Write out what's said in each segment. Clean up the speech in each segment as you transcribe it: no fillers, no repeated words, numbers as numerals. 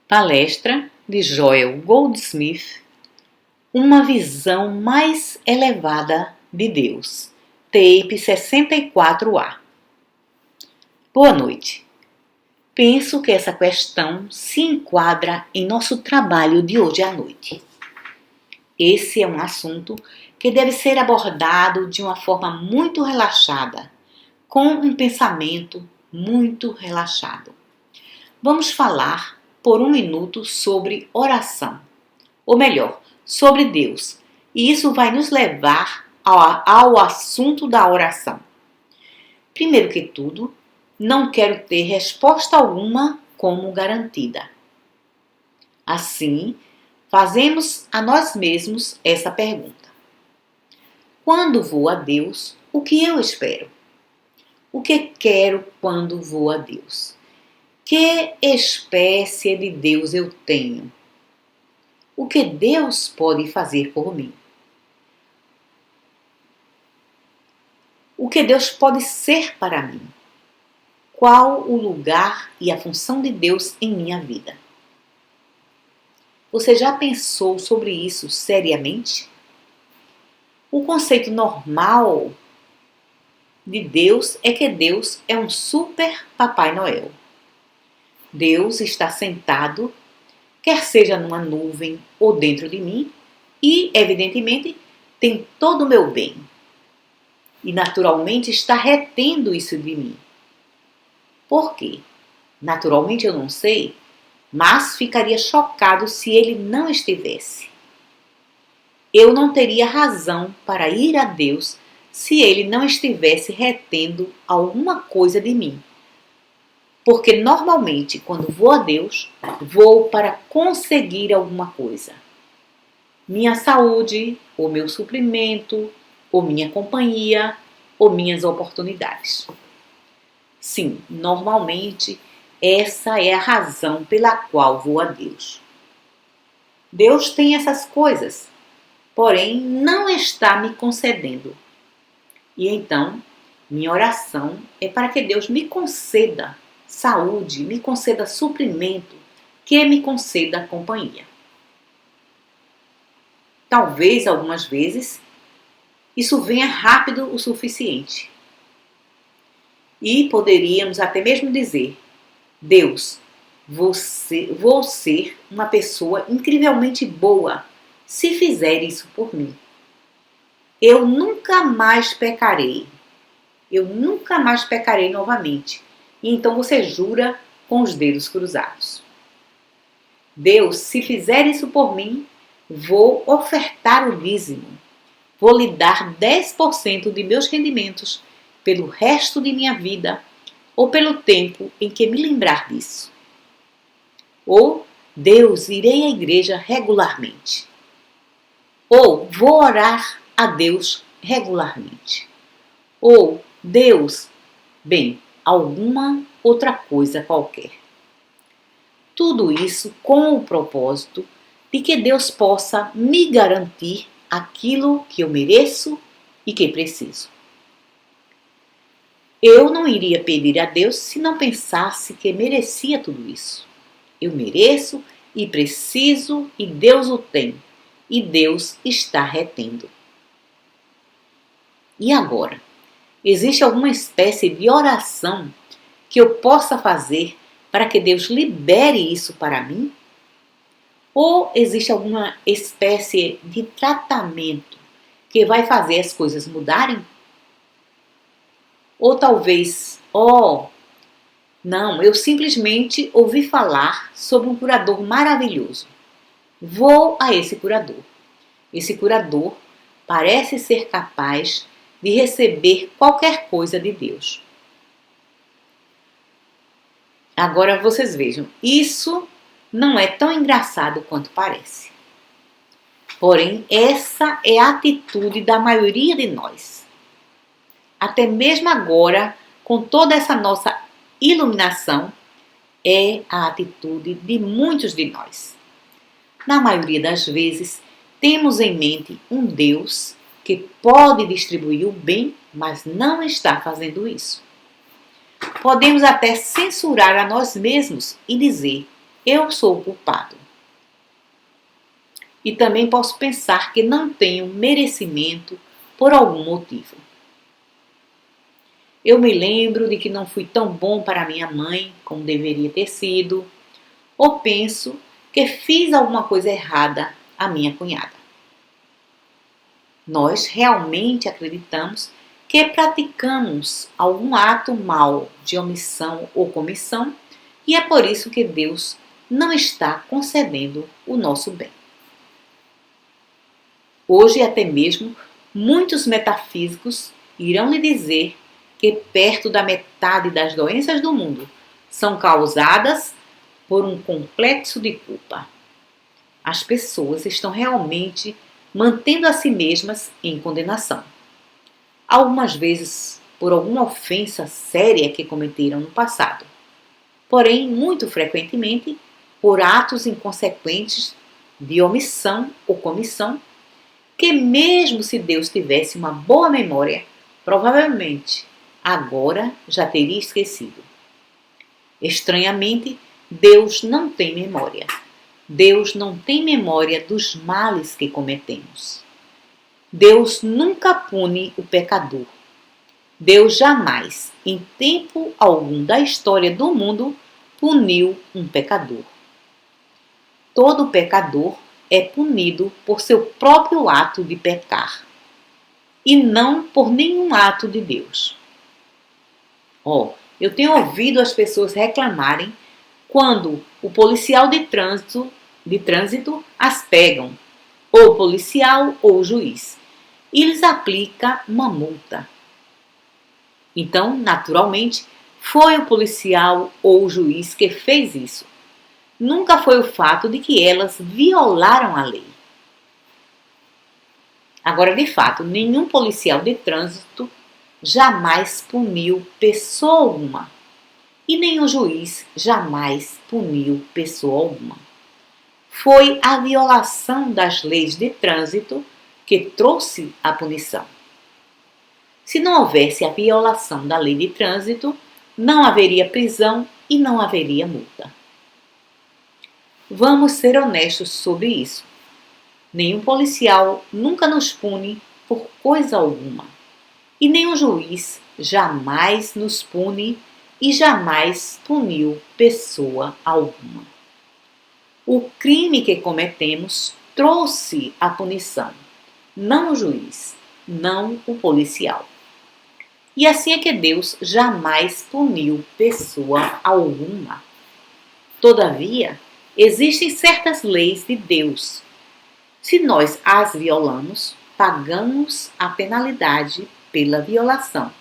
Palestra de Joel Goldsmith, Uma visão mais elevada de Deus, tape 64A. Boa noite. Penso que essa questão se enquadra em nosso trabalho de hoje à noite. Esse é um assunto que deve ser abordado de uma forma muito relaxada, com um pensamento muito relaxado. Vamos falar por um minuto sobre oração, ou melhor, sobre Deus, e isso vai nos levar ao assunto da oração. Primeiro que tudo, não quero ter resposta alguma como garantida. Assim, fazemos a nós mesmos essa pergunta: quando vou a Deus, o que eu espero? O que quero quando vou a Deus? Que espécie de Deus eu tenho? O que Deus pode fazer por mim? O que Deus pode ser para mim? Qual o lugar e a função de Deus em minha vida? Você já pensou sobre isso seriamente? O conceito normal de Deus é que Deus é um super Papai Noel. Deus está sentado, quer seja numa nuvem ou dentro de mim, e, evidentemente, tem todo o meu bem. E, naturalmente, está retendo isso de mim. Por quê? Naturalmente eu não sei, mas ficaria chocado se ele não estivesse. Eu não teria razão para ir a Deus se ele não estivesse retendo alguma coisa de mim. Porque normalmente, quando vou a Deus, vou para conseguir alguma coisa. Minha saúde, ou meu suprimento, ou minha companhia, ou minhas oportunidades. Sim, normalmente, essa é a razão pela qual vou a Deus. Deus tem essas coisas, porém não está me concedendo. E então, minha oração é para que Deus me conceda saúde, me conceda suprimento, que me conceda companhia. Talvez algumas vezes isso venha rápido o suficiente. E poderíamos até mesmo dizer: Deus, vou ser uma pessoa incrivelmente boa se fizer isso por mim. Eu nunca mais pecarei. Eu nunca mais pecarei novamente. E então você jura com os dedos cruzados. Deus, se fizer isso por mim, vou ofertar o dízimo. Vou lhe dar 10% de meus rendimentos pelo resto de minha vida ou pelo tempo em que me lembrar disso. Ou, Deus, irei à igreja regularmente. Ou, vou orar a Deus regularmente. Ou, Deus, alguma outra coisa qualquer. Tudo isso com o propósito de que Deus possa me garantir aquilo que eu mereço e que preciso. Eu não iria pedir a Deus se não pensasse que merecia tudo isso. Eu mereço e preciso e Deus o tem. E Deus está retendo. E agora? Existe alguma espécie de oração que eu possa fazer para que Deus libere isso para mim? Ou existe alguma espécie de tratamento que vai fazer as coisas mudarem? Ou talvez, não, eu simplesmente ouvi falar sobre um curador maravilhoso. Vou a esse curador. Esse curador parece ser capaz de receber qualquer coisa de Deus. Agora vocês vejam, isso não é tão engraçado quanto parece. Porém, essa é a atitude da maioria de nós. Até mesmo agora, com toda essa nossa iluminação, é a atitude de muitos de nós. Na maioria das vezes, temos em mente um Deus que pode distribuir o bem, mas não está fazendo isso. Podemos até censurar a nós mesmos e dizer: eu sou o culpado. E também posso pensar que não tenho merecimento por algum motivo. Eu me lembro de que não fui tão bom para minha mãe como deveria ter sido, ou penso que fiz alguma coisa errada à minha cunhada. Nós realmente acreditamos que praticamos algum ato mau de omissão ou comissão e é por isso que Deus não está concedendo o nosso bem. Hoje até mesmo muitos metafísicos irão lhe dizer que perto da metade das doenças do mundo são causadas por um complexo de culpa. As pessoas estão realmente mantendo a si mesmas em condenação. Algumas vezes por alguma ofensa séria que cometeram no passado. Porém, muito frequentemente, por atos inconsequentes de omissão ou comissão, que mesmo se Deus tivesse uma boa memória, provavelmente agora já teria esquecido. Estranhamente, Deus não tem memória. Deus não tem memória dos males que cometemos. Deus nunca pune o pecador. Deus jamais, em tempo algum da história do mundo, puniu um pecador. Todo pecador é punido por seu próprio ato de pecar e não por nenhum ato de Deus. Eu tenho ouvido as pessoas reclamarem quando o policial de trânsito as pegam, ou o policial ou o juiz, e lhes aplica uma multa. Então, naturalmente, foi o policial ou o juiz que fez isso. Nunca foi o fato de que elas violaram a lei. Agora, de fato, nenhum policial de trânsito jamais puniu pessoa alguma. E nenhum juiz jamais puniu pessoa alguma. Foi a violação das leis de trânsito que trouxe a punição. Se não houvesse a violação da lei de trânsito, não haveria prisão e não haveria multa. Vamos ser honestos sobre isso. Nenhum policial nunca nos pune por coisa alguma. E nenhum juiz jamais nos pune e jamais puniu pessoa alguma. O crime que cometemos trouxe a punição, não o juiz, não o policial. E assim é que Deus jamais puniu pessoa alguma. Todavia, existem certas leis de Deus. Se nós as violamos, pagamos a penalidade pela violação.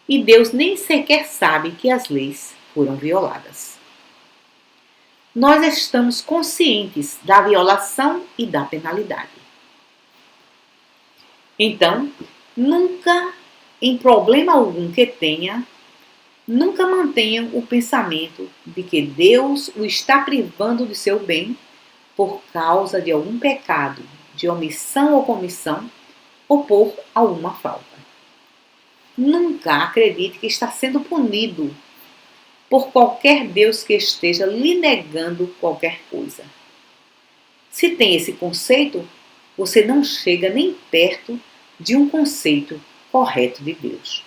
E Deus nem sequer sabe que as leis foram violadas. Nós estamos conscientes da violação e da penalidade. Então, nunca, em problema algum que tenha, nunca mantenham o pensamento de que Deus o está privando de seu bem por causa de algum pecado, de omissão ou comissão, ou por alguma falta. Nunca acredite que está sendo punido por qualquer Deus que esteja lhe negando qualquer coisa. Se tem esse conceito, você não chega nem perto de um conceito correto de Deus.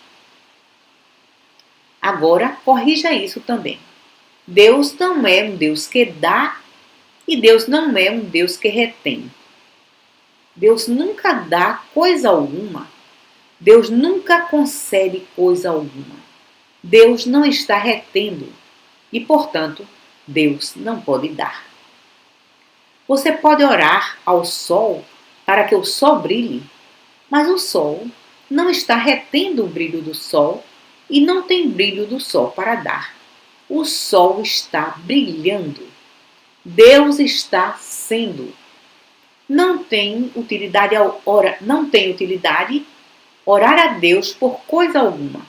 Agora, corrija isso também. Deus não é um Deus que dá e Deus não é um Deus que retém. Deus nunca dá coisa alguma. Deus nunca concede coisa alguma. Deus não está retendo e, portanto, Deus não pode dar. Você pode orar ao sol para que o sol brilhe, mas o sol não está retendo o brilho do sol e não tem brilho do sol para dar. O sol está brilhando. Deus está sendo. Não tem utilidade orar a Deus por coisa alguma.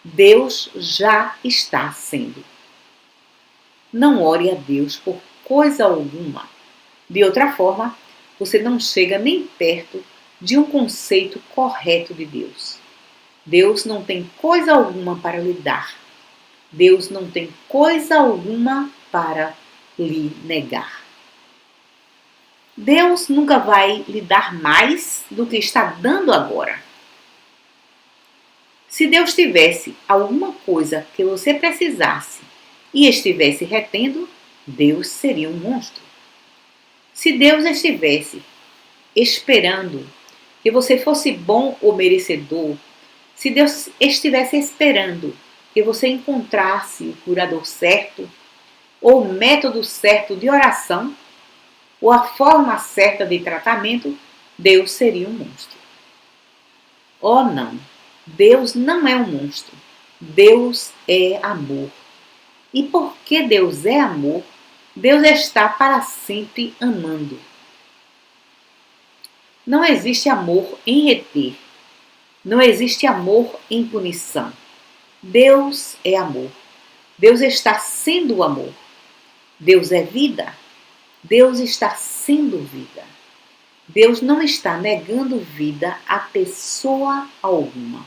Deus já está sendo. Não ore a Deus por coisa alguma. De outra forma, você não chega nem perto de um conceito correto de Deus. Deus não tem coisa alguma para lhe dar. Deus não tem coisa alguma para lhe negar. Deus nunca vai lhe dar mais do que está dando agora. Se Deus tivesse alguma coisa que você precisasse e estivesse retendo, Deus seria um monstro. Se Deus estivesse esperando que você fosse bom ou merecedor, se Deus estivesse esperando que você encontrasse o curador certo, ou o método certo de oração, ou a forma certa de tratamento, Deus seria um monstro. Oh não, Deus não é um monstro. Deus é amor. E porque Deus é amor, Deus está para sempre amando. Não existe amor em reter. Não existe amor em punição. Deus é amor. Deus está sendo o amor. Deus é vida. Deus está sendo vida. Deus não está negando vida a pessoa alguma.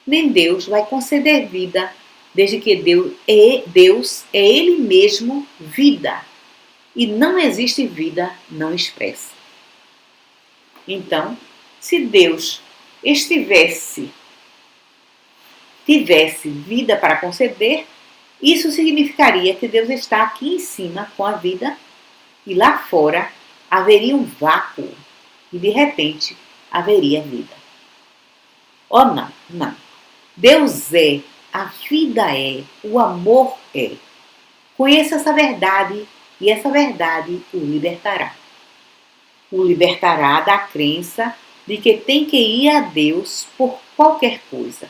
Nem Deus vai conceder vida, desde que Deus é Ele mesmo vida. E não existe vida não expressa. Então, se Deus tivesse vida para conceder, isso significaria que Deus está aqui em cima com a vida e lá fora haveria um vácuo e de repente haveria vida. Oh não, não. Deus é, a vida é, o amor é. Conheça essa verdade e essa verdade o libertará. O libertará da crença de que tem que ir a Deus por qualquer coisa.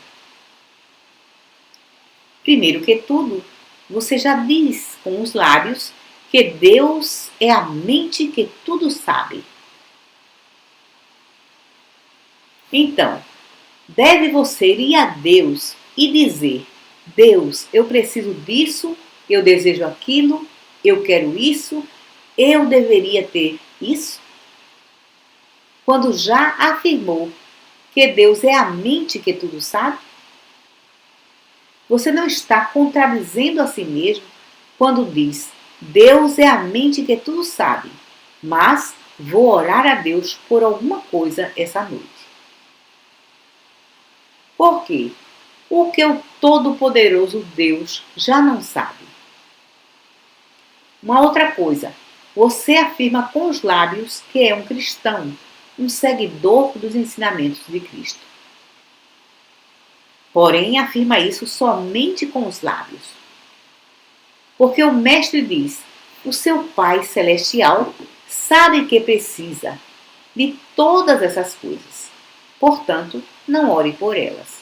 Primeiro que tudo, você já diz com os lábios que Deus é a mente que tudo sabe. Então, deve você ir a Deus e dizer: Deus, eu preciso disso, eu desejo aquilo, eu quero isso, eu deveria ter isso? Quando já afirmou que Deus é a mente que tudo sabe? Você não está contradizendo a si mesmo quando diz: Deus é a mente que tudo sabe, mas vou orar a Deus por alguma coisa essa noite. Por quê? O que o Todo-Poderoso Deus já não sabe. Uma outra coisa, você afirma com os lábios que é um cristão, um seguidor dos ensinamentos de Cristo. Porém, afirma isso somente com os lábios. Porque o Mestre diz: o seu Pai Celestial sabe que precisa de todas essas coisas. Portanto, não ore por elas.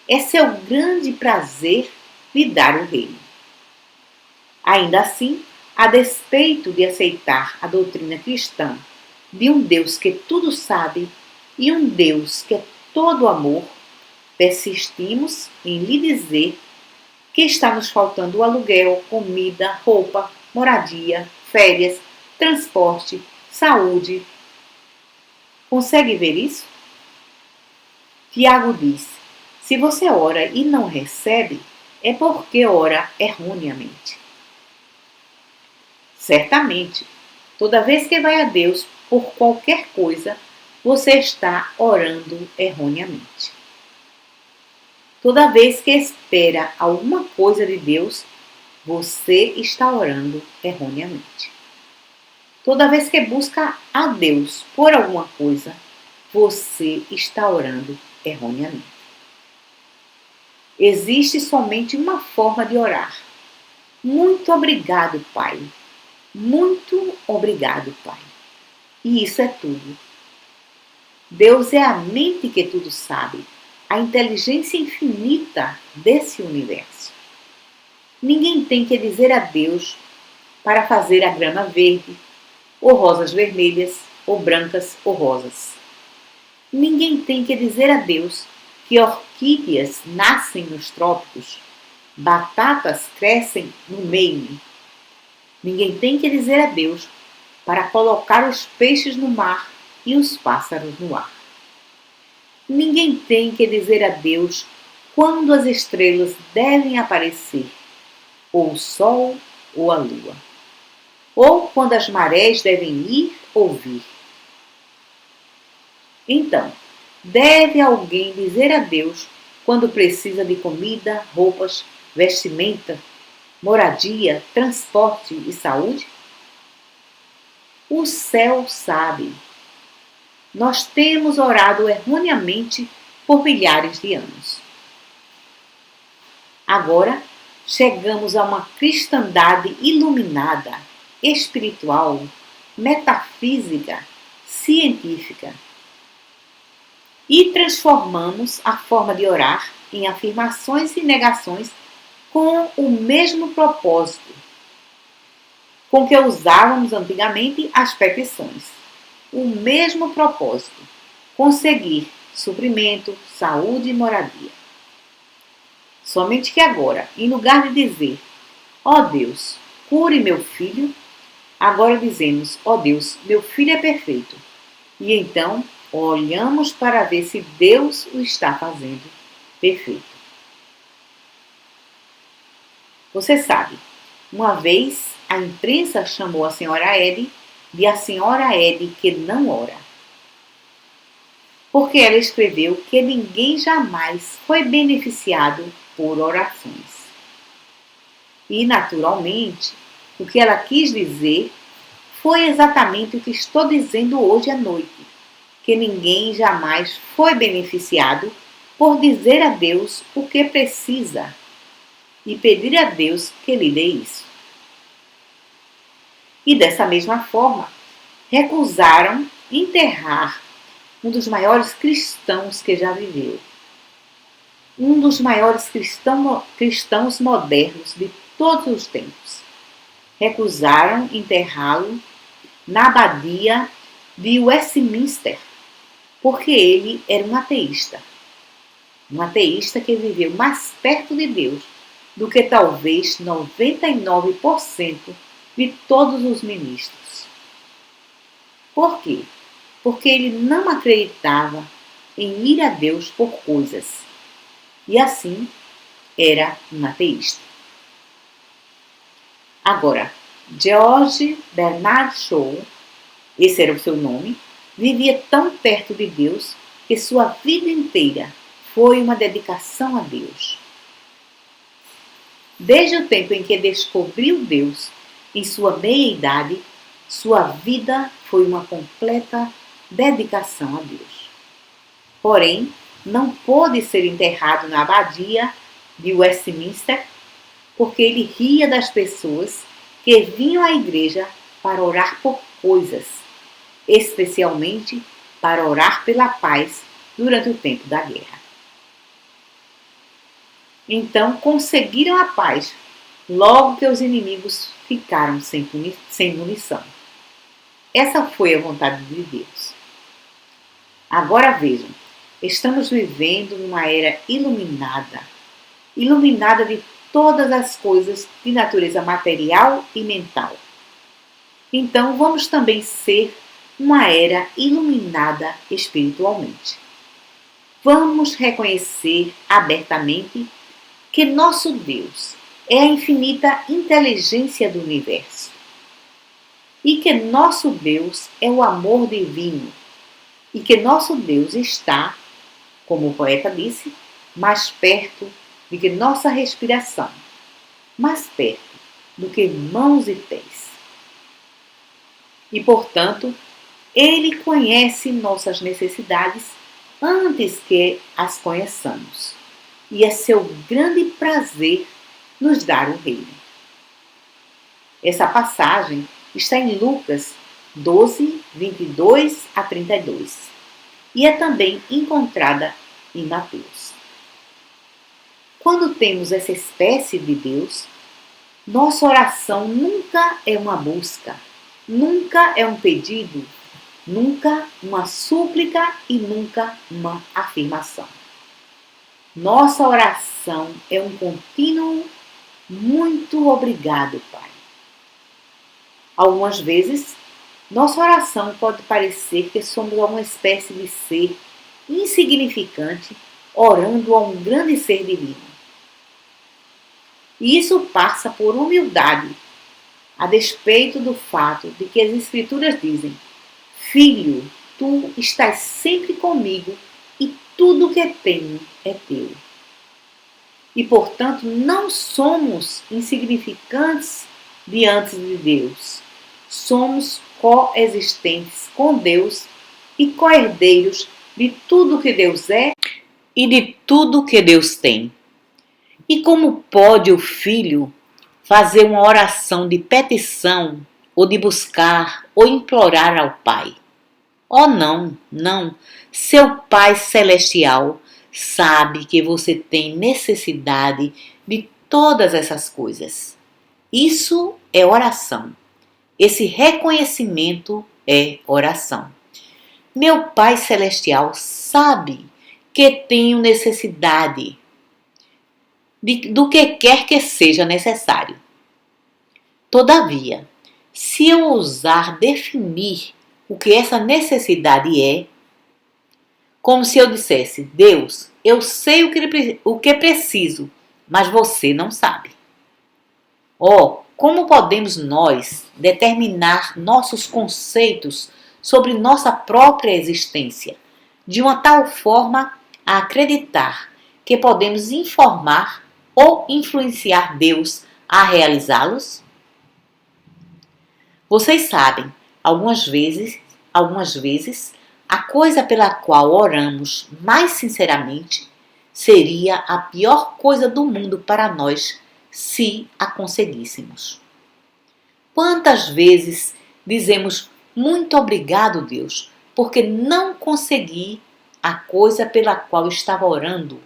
É seu grande prazer lhe dar o reino. Ainda assim, a despeito de aceitar a doutrina cristã de um Deus que tudo sabe e um Deus que é todo amor, persistimos em lhe dizer que está nos faltando o aluguel, comida, roupa, moradia, férias, transporte, saúde. Consegue ver isso? Tiago diz: se você ora e não recebe, é porque ora erroneamente. Certamente, toda vez que vai a Deus por qualquer coisa, você está orando erroneamente. Toda vez que espera alguma coisa de Deus, você está orando erroneamente. Toda vez que busca a Deus por alguma coisa, você está orando erroneamente. Existe somente uma forma de orar. Muito obrigado, Pai. Muito obrigado, Pai. E isso é tudo. Deus é a mente que tudo sabe, a inteligência infinita desse universo. Ninguém tem que dizer a Deus para fazer a grama verde, ou rosas vermelhas, ou brancas, ou rosas. Ninguém tem que dizer a Deus que orquídeas nascem nos trópicos, batatas crescem no Maine. Ninguém tem que dizer a Deus para colocar os peixes no mar e os pássaros no ar. Ninguém tem que dizer a Deus quando as estrelas devem aparecer, ou o sol ou a lua. ou quando as marés devem ir ou vir. Então, deve alguém dizer a Deus quando precisa de comida, roupas, vestimenta, moradia, transporte e saúde? O céu sabe. Nós temos orado erroneamente por milhares de anos. Agora, chegamos a uma cristandade iluminada, espiritual, metafísica, científica. E transformamos a forma de orar em afirmações e negações com o mesmo propósito com que usávamos antigamente as petições. O mesmo propósito: conseguir suprimento, saúde e moradia. Somente que agora, em lugar de dizer, ó Deus, cure meu filho, agora dizemos, ó Deus, meu filho é perfeito. E então olhamos para ver se Deus o está fazendo perfeito. Você sabe, uma vez a imprensa chamou a senhora Eddy de a senhora Eddy que não ora. Porque ela escreveu que ninguém jamais foi beneficiado por orações. E, naturalmente, o que ela quis dizer foi exatamente o que estou dizendo hoje à noite, que ninguém jamais foi beneficiado por dizer a Deus o que precisa e pedir a Deus que lhe dê isso. E dessa mesma forma, recusaram enterrar um dos maiores cristãos que já viveu, um dos maiores cristãos modernos de todos os tempos. Recusaram enterrá-lo na abadia de Westminster, porque ele era um ateísta que viveu mais perto de Deus do que talvez 99% de todos os ministros. Por quê? Porque ele não acreditava em ir a Deus por coisas, e assim era um ateísta. Agora, George Bernard Shaw, esse era o seu nome, vivia tão perto de Deus que sua vida inteira foi uma dedicação a Deus. Desde o tempo em que descobriu Deus, em sua meia-idade, sua vida foi uma completa dedicação a Deus. Porém, não pôde ser enterrado na abadia de Westminster porque ele ria das pessoas que vinham à igreja para orar por coisas, especialmente para orar pela paz durante o tempo da guerra. Então conseguiram a paz logo que os inimigos ficaram sem munição. Essa foi a vontade de Deus. Agora vejam, estamos vivendo numa era iluminada de todas as coisas de natureza material e mental. Então vamos também ser uma era iluminada espiritualmente. Vamos reconhecer abertamente que nosso Deus é a infinita inteligência do universo e que nosso Deus é o amor divino e que nosso Deus está, como o poeta disse, mais perto do que nossa respiração, mais perto do que mãos e pés. E, portanto, Ele conhece nossas necessidades antes que as conheçamos. E é seu grande prazer nos dar o reino. Essa passagem está em Lucas 12, 22 a 32 e é também encontrada em Mateus. Quando temos essa espécie de Deus, nossa oração nunca é uma busca, nunca é um pedido, nunca uma súplica e nunca uma afirmação. Nossa oração é um contínuo muito obrigado, Pai. Algumas vezes, nossa oração pode parecer que somos uma espécie de ser insignificante orando a um grande ser divino. E isso passa por humildade, a despeito do fato de que as Escrituras dizem: Filho, tu estás sempre comigo e tudo o que tenho é teu. E, portanto, não somos insignificantes diante de Deus. Somos coexistentes com Deus e co-herdeiros de tudo que Deus é e de tudo que Deus tem. E como pode o filho fazer uma oração de petição ou de buscar ou implorar ao Pai? Oh, não, não. Seu Pai Celestial sabe que você tem necessidade de todas essas coisas. Isso é oração. Esse reconhecimento é oração. Meu Pai Celestial sabe que tenho necessidade do que quer que seja necessário. Todavia, se eu ousar definir o que essa necessidade é, como se eu dissesse: Deus, eu sei o que preciso, mas você não sabe. Oh, como podemos nós determinar nossos conceitos sobre nossa própria existência, de uma tal forma a acreditar que podemos informar ou influenciar Deus a realizá-los? Vocês sabem, algumas vezes, a coisa pela qual oramos mais sinceramente seria a pior coisa do mundo para nós se a conseguíssemos. Quantas vezes dizemos muito obrigado, Deus, porque não consegui a coisa pela qual estava orando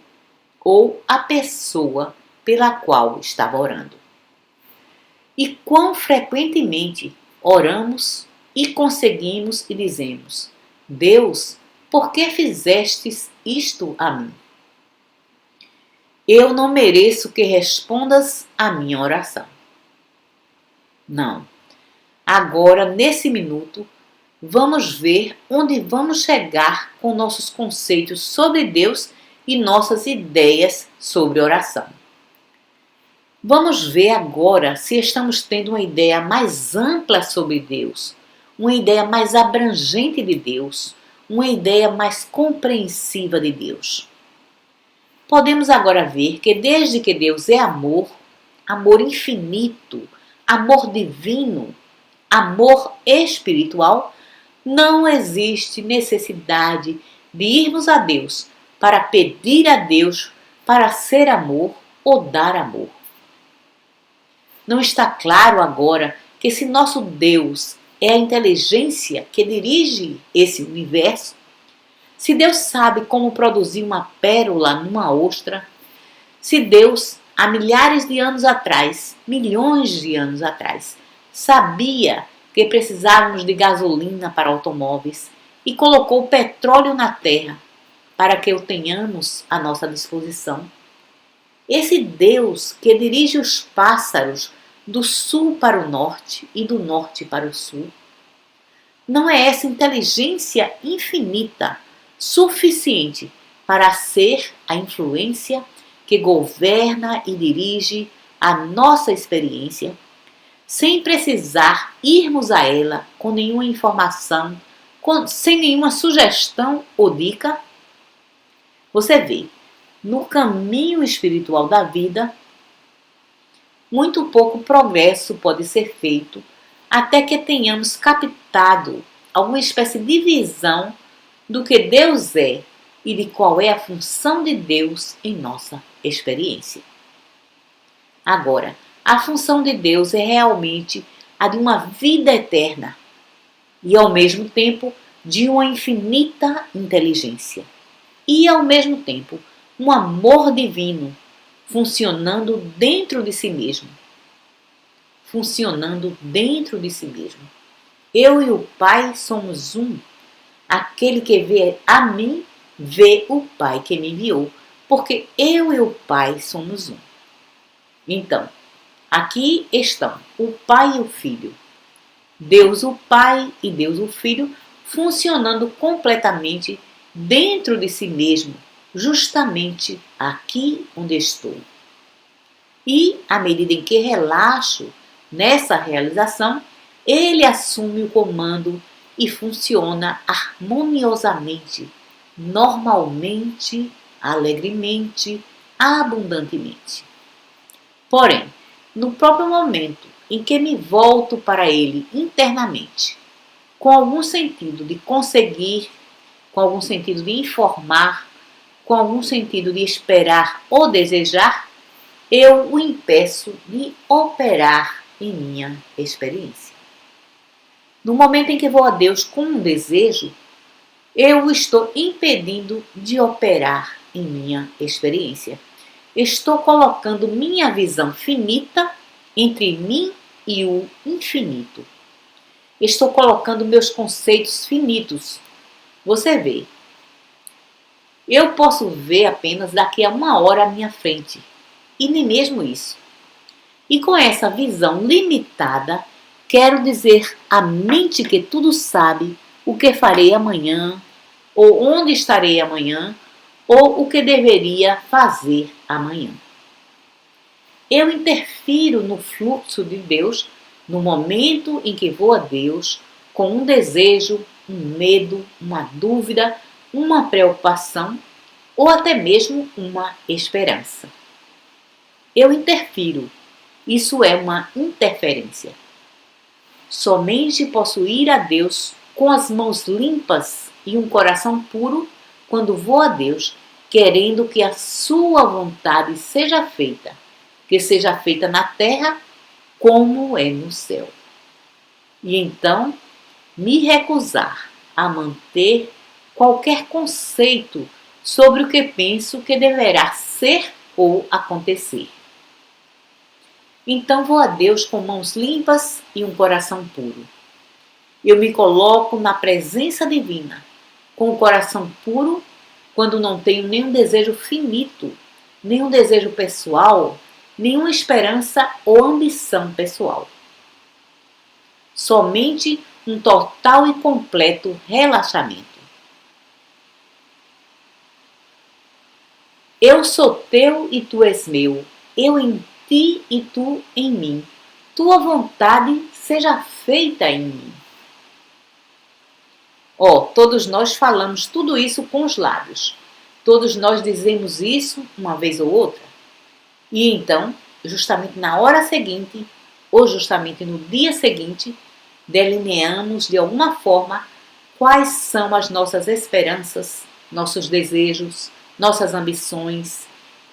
ou a pessoa pela qual estava orando? E quão frequentemente oramos e conseguimos e dizemos: Deus, por que fizestes isto a mim? Eu não mereço que respondas a minha oração. Não. Agora, nesse minuto, vamos ver onde vamos chegar com nossos conceitos sobre Deus e nossas ideias sobre oração. Vamos ver agora se estamos tendo uma ideia mais ampla sobre Deus, uma ideia mais abrangente de Deus, uma ideia mais compreensiva de Deus. Podemos agora ver que desde que Deus é amor, amor infinito, amor divino, amor espiritual, não existe necessidade de irmos a Deus para pedir a Deus para ser amor ou dar amor. Não está claro agora que se nosso Deus é a inteligência que dirige esse universo, se Deus sabe como produzir uma pérola numa ostra, se Deus, há milhares de anos atrás, milhões de anos atrás, sabia que precisávamos de gasolina para automóveis e colocou petróleo na terra para que o tenhamos à nossa disposição, esse Deus que dirige os pássaros do sul para o norte e do norte para o sul, não é essa inteligência infinita suficiente para ser a influência que governa e dirige a nossa experiência, sem precisar irmos a ela com nenhuma informação, sem nenhuma sugestão ou dica? Você vê, no caminho espiritual da vida, muito pouco progresso pode ser feito até que tenhamos captado alguma espécie de visão do que Deus é e de qual é a função de Deus em nossa experiência. Agora, a função de Deus é realmente a de uma vida eterna e, ao mesmo tempo, de uma infinita inteligência e, ao mesmo tempo, um amor divino funcionando dentro de si mesmo. Funcionando dentro de si mesmo. Eu e o Pai somos um. Aquele que vê a mim, vê o Pai que me enviou, porque eu e o Pai somos um. Então, aqui estão o Pai e o Filho, Deus o Pai e Deus o Filho, funcionando completamente dentro de si mesmo, justamente aqui onde estou. E, à medida em que relaxo Nessa realização, ele assume o comando e funciona harmoniosamente, normalmente, alegremente, abundantemente. Porém, no próprio momento em que me volto para ele internamente, com algum sentido de conseguir, com algum sentido de informar, com algum sentido de esperar ou desejar, eu o impeço de operar em minha experiência. No momento em que vou a Deus com um desejo, eu o estou impedindo de operar em minha experiência. Estou colocando minha visão finita entre mim e o infinito. Estou colocando meus conceitos finitos. Você vê, eu posso ver apenas daqui a 1 hora à minha frente, e nem mesmo isso. E com essa visão limitada, quero dizer à mente que tudo sabe o que farei amanhã, ou onde estarei amanhã, ou o que deveria fazer amanhã. Eu interfiro no fluxo de Deus no momento em que vou a Deus com um desejo, um medo, uma dúvida, uma preocupação ou até mesmo uma esperança. Eu interfiro. Isso é uma interferência. Somente posso ir a Deus com as mãos limpas e um coração puro quando vou a Deus querendo que a sua vontade seja feita, que seja feita na terra como é no céu. E então me recusar a manter qualquer conceito sobre o que penso que deverá ser ou acontecer. Então vou a Deus com mãos limpas e um coração puro. Eu me coloco na presença divina, com o coração puro, quando não tenho nenhum desejo finito, nenhum desejo pessoal, nenhuma esperança ou ambição pessoal. Somente um total e completo relaxamento. Eu sou teu e tu és meu. Eu em ti e tu em mim. Tua vontade seja feita em mim. Todos nós falamos tudo isso com os lábios. Todos nós dizemos isso uma vez ou outra. E então, justamente na hora seguinte, ou justamente no dia seguinte, delineamos de alguma forma quais são as nossas esperanças, nossos desejos, nossas ambições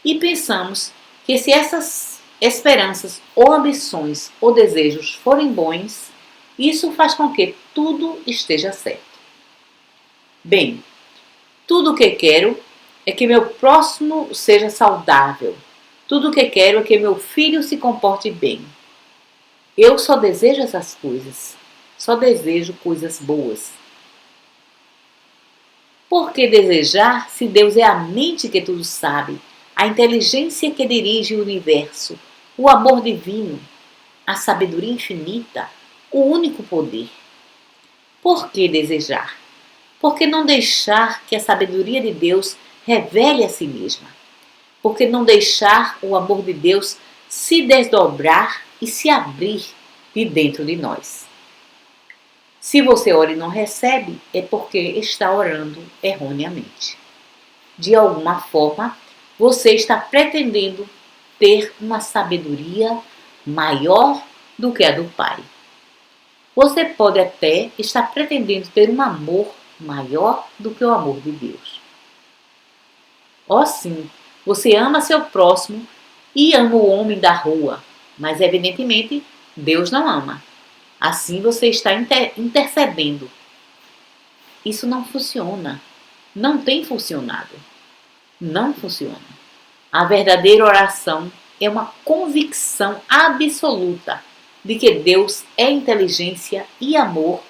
e pensamos que se essas esperanças ou ambições ou desejos forem bons, isso faz com que tudo esteja certo. Bem, tudo o que quero é que meu próximo seja saudável. Tudo o que quero é que meu filho se comporte bem. Eu só desejo essas coisas. Só desejo coisas boas. Por que desejar se Deus é a mente que tudo sabe, a inteligência que dirige o universo, o amor divino, a sabedoria infinita, o único poder? Por que desejar? Por que não deixar que a sabedoria de Deus revele a si mesma? Por que não deixar o amor de Deus se desdobrar e se abrir de dentro de nós? Se você ora e não recebe, é porque está orando erroneamente. De alguma forma, você está pretendendo ter uma sabedoria maior do que a do Pai. Você pode até estar pretendendo ter um amor maior do que o amor de Deus. Sim, você ama seu próximo e ama o homem da rua, mas evidentemente Deus não ama. Assim você está intercedendo. Isso não funciona. Não tem funcionado. Não funciona. A verdadeira oração é uma convicção absoluta de que Deus é inteligência e amor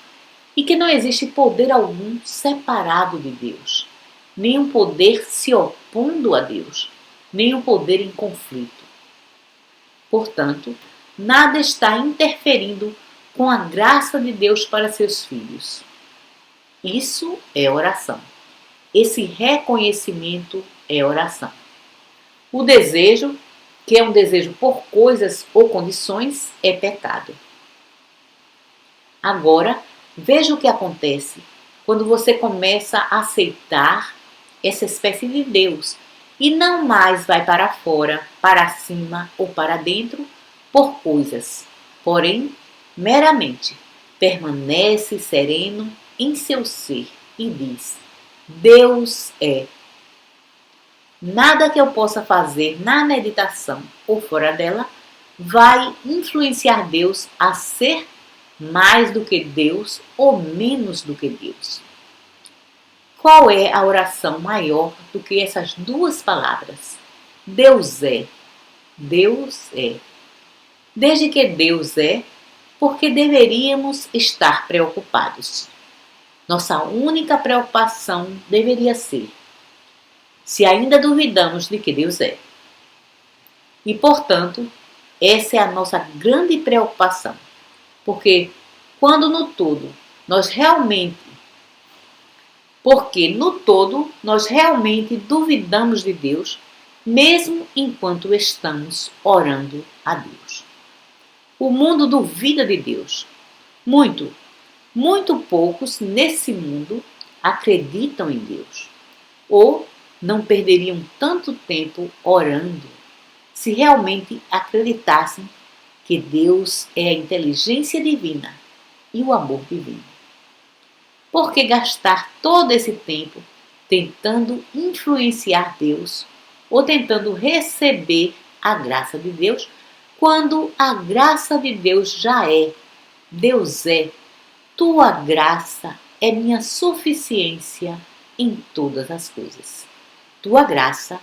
e que não existe poder algum separado de Deus, nenhum poder se opondo a Deus, nenhum poder em conflito. Portanto, nada está interferindo com a graça de Deus para seus filhos. Isso é oração. Esse reconhecimento é oração. O desejo que é um desejo por coisas ou condições, é pecado. Agora, veja o que acontece quando você começa a aceitar essa espécie de Deus e não mais vai para fora, para cima ou para dentro por coisas, porém, meramente permanece sereno em seu ser e diz: Deus é. Nada que eu possa fazer na meditação ou fora dela vai influenciar Deus a ser mais do que Deus ou menos do que Deus. Qual é a oração maior do que essas duas palavras? Deus é. Deus é. Desde que Deus é, porque deveríamos estar preocupados? Nossa única preocupação deveria ser se ainda duvidamos de que Deus é. E, portanto, essa é a nossa grande preocupação. Porque quando no todo nós realmente duvidamos de Deus, mesmo enquanto estamos orando a Deus. O mundo duvida de Deus. Muito poucos nesse mundo acreditam em Deus. Ou não perderiam tanto tempo orando se realmente acreditassem que Deus é a inteligência divina e o amor divino. Por que gastar todo esse tempo tentando influenciar Deus ou tentando receber a graça de Deus, quando a graça de Deus já é? Deus é. Tua graça é minha suficiência em todas as coisas. Tua graça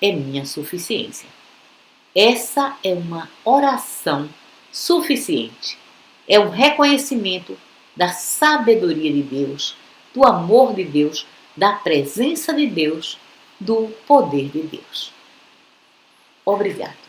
é minha suficiência. Essa é uma oração suficiente. É um reconhecimento da sabedoria de Deus, do amor de Deus, da presença de Deus, do poder de Deus. Obrigada.